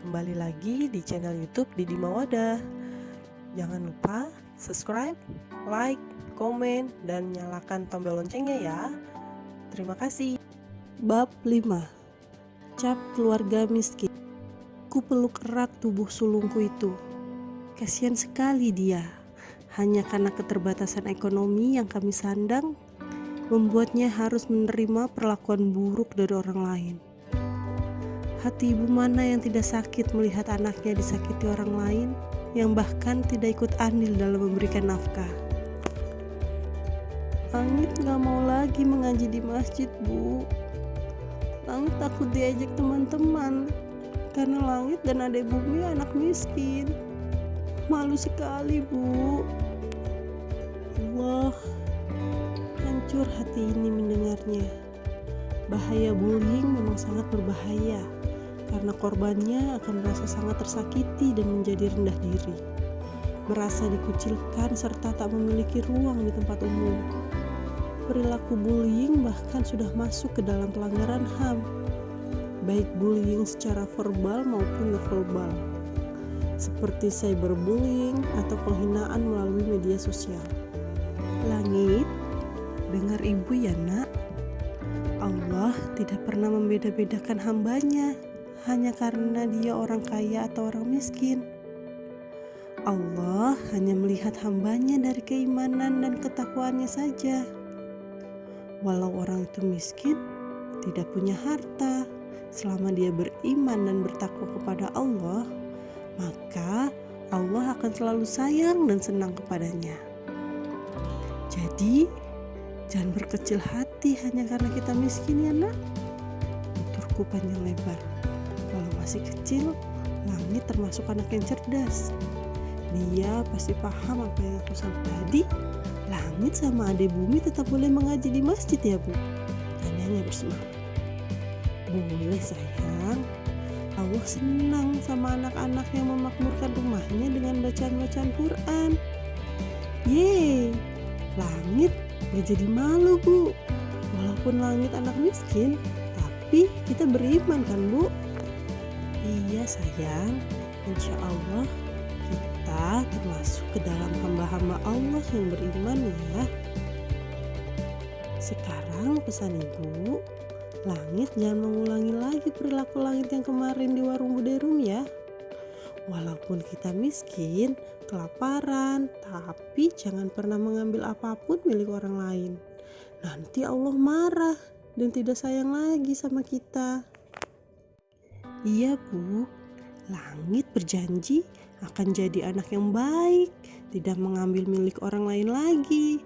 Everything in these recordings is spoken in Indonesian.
Kembali lagi di channel YouTube Didi Mawadah. Jangan lupa subscribe, like, komen, dan nyalakan tombol loncengnya ya. Terima kasih. Bab 5. Cap keluarga miskin. Ku peluk erat tubuh sulungku itu. Kasihan sekali dia. Hanya karena keterbatasan ekonomi yang kami sandang, membuatnya harus menerima perlakuan buruk dari orang lain. Hati ibu mana yang tidak sakit melihat anaknya disakiti orang lain, yang bahkan tidak ikut andil dalam memberikan nafkah. Langit gak mau lagi mengaji di masjid, Bu. Langit takut diajak teman-teman, karena Langit dan adek Bumi anak miskin. Malu sekali, Bu. Allah, hancur hati ini mendengarnya. Bahaya bullying memang sangat berbahaya, karena korbannya akan merasa sangat tersakiti dan menjadi rendah diri, merasa dikucilkan serta tak memiliki ruang di tempat umum. Perilaku bullying bahkan sudah masuk ke dalam pelanggaran HAM, baik bullying secara verbal maupun non-verbal, seperti cyberbullying atau penghinaan melalui media sosial. Langit, dengar ibu ya nak, Allah tidak pernah membeda-bedakan hambanya hanya karena dia orang kaya atau orang miskin. Allah hanya melihat hambanya dari keimanan dan ketakwaannya saja. Walau orang itu miskin, tidak punya harta, selama dia beriman dan bertakwa kepada Allah, maka Allah akan selalu sayang dan senang kepadanya. Jadi, jangan berkecil hati hanya karena kita miskin ya nak. Tuturku panjang lebar. Kalau masih kecil, Langit termasuk anak yang cerdas. Dia pasti paham apa yang aku sampaikan tadi. Langit sama adek Bumi tetap boleh mengaji di masjid ya Bu? Tanyanya bersemangat. Boleh sayang. Allah senang sama anak-anak yang memakmurkan rumahnya dengan bacaan-bacaan Quran. Yeay, Langit gak jadi malu Bu. Walaupun Langit anak miskin, tapi kita beriman kan Bu? Iya sayang, insya Allah kita termasuk ke dalam hamba-hamba Allah yang beriman ya. Sekarang pesan ibu, Langit jangan mengulangi lagi perilaku Langit yang kemarin di warung Bude Rum ya. Walaupun kita miskin, kelaparan, tapi jangan pernah mengambil apapun milik orang lain. Nanti Allah marah dan tidak sayang lagi sama kita. Iya Bu, Langit berjanji akan jadi anak yang baik, tidak mengambil milik orang lain lagi,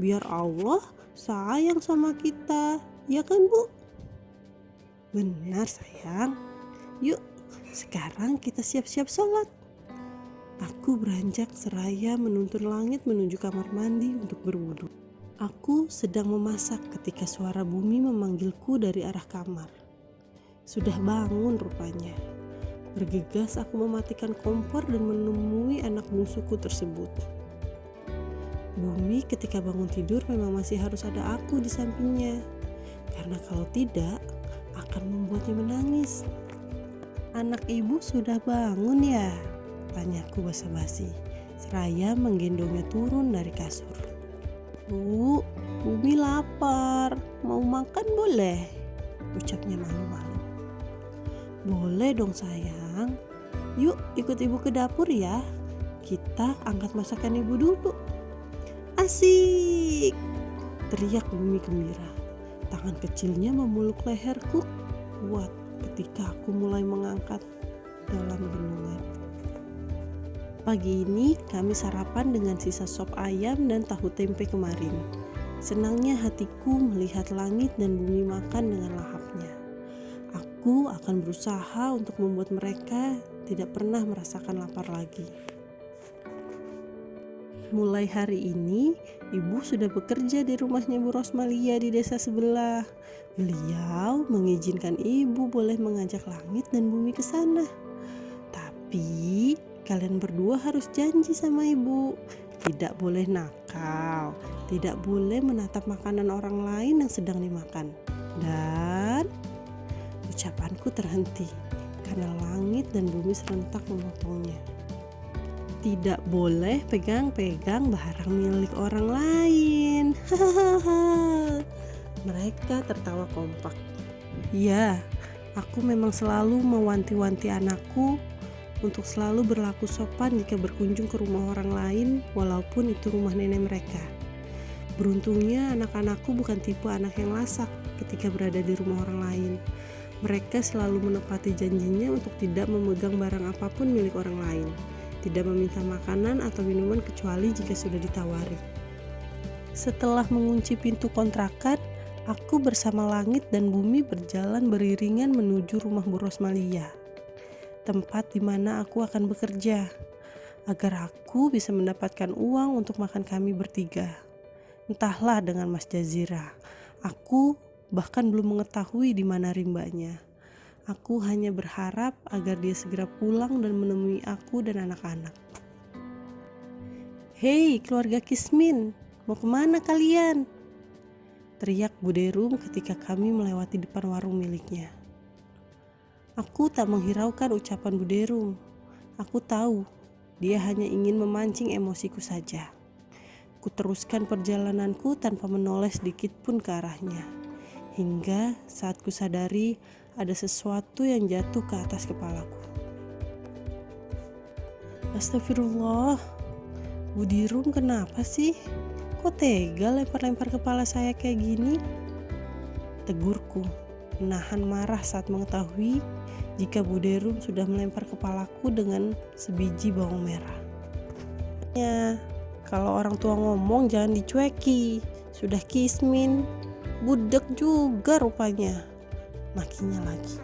biar Allah sayang sama kita, ya kan Bu? Benar sayang. Yuk, sekarang kita siap-siap sholat. Aku beranjak seraya menuntun Langit menuju kamar mandi untuk berwudu. Aku sedang memasak ketika suara Bumi memanggilku dari arah kamar. Sudah bangun rupanya. Bergegas aku mematikan kompor dan menemui anak bungsuku tersebut. Bumi ketika bangun tidur memang masih harus ada aku di sampingnya, karena kalau tidak akan membuatnya menangis. Anak ibu sudah bangun ya? Tanyaku basa-basi, seraya menggendongnya turun dari kasur. Bu, Bumi lapar, mau makan boleh? Ucapnya malu-malu. Boleh dong sayang, yuk ikut ibu ke dapur ya. Kita angkat masakan ibu dulu. Asik, teriak Bumi gembira. Tangan kecilnya memeluk leherku kuat ketika aku mulai mengangkat dalam gendongan. Pagi ini kami sarapan dengan sisa sop ayam dan tahu tempe kemarin. Senangnya hatiku melihat Langit dan Bumi makan dengan lahapnya. Aku akan berusaha untuk membuat mereka tidak pernah merasakan lapar lagi. Mulai hari ini, ibu sudah bekerja di rumahnya Bu Rosmalia di desa sebelah. Beliau mengizinkan ibu boleh mengajak Langit dan Bumi ke sana. Tapi kalian berdua harus janji sama ibu, tidak boleh nakal, tidak boleh menatap makanan orang lain yang sedang dimakan. Dan ucapanku terhenti karena langit dan bumi serentak memotongnya. Tidak boleh pegang-pegang barang milik orang lain. Hahaha. Mereka tertawa kompak. Ya, aku memang selalu mewanti-wanti anakku untuk selalu berlaku sopan jika berkunjung ke rumah orang lain, walaupun itu rumah nenek mereka. Beruntungnya anak-anakku bukan tipe anak yang lasak ketika berada di rumah orang lain. Mereka selalu menepati janjinya untuk tidak memegang barang apapun milik orang lain, tidak meminta makanan atau minuman kecuali jika sudah ditawari. Setelah mengunci pintu kontrakan, aku bersama langit dan bumi berjalan beriringan menuju rumah Bu Rosmalia, tempat di mana aku akan bekerja, agar aku bisa mendapatkan uang untuk makan kami bertiga. Entahlah dengan Mas Jazira, aku bahkan belum mengetahui di mana rimbanya. Aku hanya berharap agar dia segera pulang dan menemui aku dan anak-anak. Hei keluarga Kismin, mau kemana kalian? Teriak Bu Derum ketika kami melewati depan warung miliknya. Aku tak menghiraukan ucapan Bu Derum. Aku tahu dia hanya ingin memancing emosiku saja. Ku teruskan perjalananku tanpa menoleh sedikit pun ke arahnya. Hingga saat ku sadari ada sesuatu yang jatuh ke atas kepalaku. Astagfirullah, Bu Derum kenapa sih? Kok tega lempar-lempar kepala saya kayak gini? Tegurku, menahan marah saat mengetahui jika Bu Derum sudah melempar kepalaku dengan sebiji bawang merah. Ya, kalau orang tua ngomong jangan dicueki. Sudah Kismin, budek juga rupanya. Makinya lagi.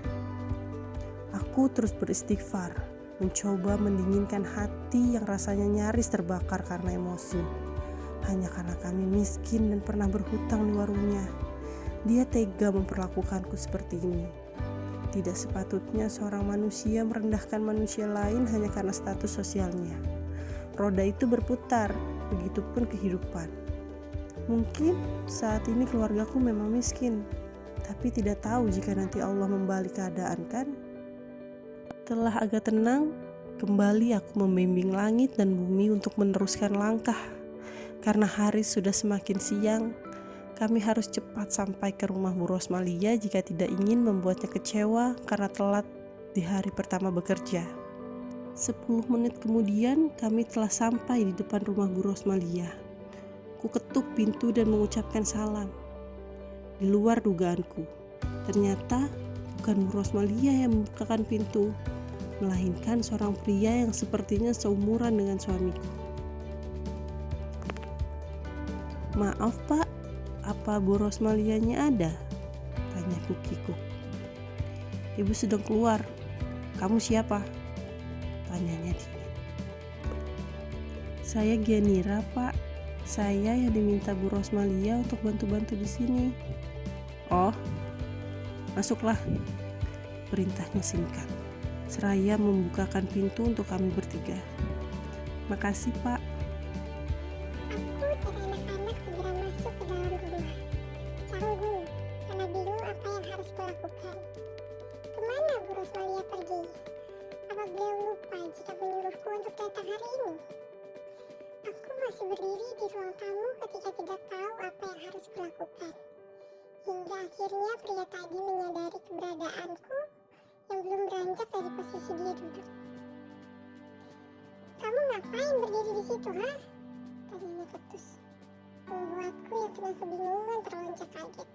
Aku terus beristighfar, mencoba mendinginkan hati yang rasanya nyaris terbakar karena emosi. Hanya karena kami miskin dan pernah berhutang di warungnya, dia tega memperlakukanku seperti ini. Tidak sepatutnya seorang manusia merendahkan manusia lain hanya karena status sosialnya. Roda itu berputar, begitupun kehidupan. Mungkin saat ini keluargaku memang miskin, tapi tidak tahu jika nanti Allah membalik keadaan, kan? Setelah agak tenang, kembali aku membimbing langit dan bumi untuk meneruskan langkah. Karena hari sudah semakin siang, kami harus cepat sampai ke rumah Bu Rosmalia jika tidak ingin membuatnya kecewa karena telat di hari pertama bekerja. 10 menit kemudian kami telah sampai di depan rumah Bu Rosmalia. Ku ketuk pintu dan mengucapkan salam. Di luar dugaanku, ternyata bukan Bu Rosmalia yang membukakan pintu, melainkan seorang pria yang sepertinya seumuran dengan suamiku. Maaf Pak, apa Bu Rosmalianya ada? Tanyaku kikuk. Ibu sedang keluar. Kamu siapa? Tanyanya dingin. Saya Gianira Pak. Saya yang diminta Bu Rosmalia untuk bantu-bantu di sini. Oh, masuklah. Perintahnya singkat. Seraya membukakan pintu untuk kami bertiga. Makasih Pak. Kemana Bu Rosmalia pergi? Apa beliau lupa jika menyuruhku untuk datang hari ini? Aku masih berdiri di ruang tamu ketika tidak tahu apa yang harus kulakukan. Hingga akhirnya pria tadi menyadari keberadaanku yang belum beranjak dari posisi dia duduk. Kamu ngapain berdiri di situ, ha? Tanyanya ketus. Membuatku yang tengah kebingungan terlonjak kaget.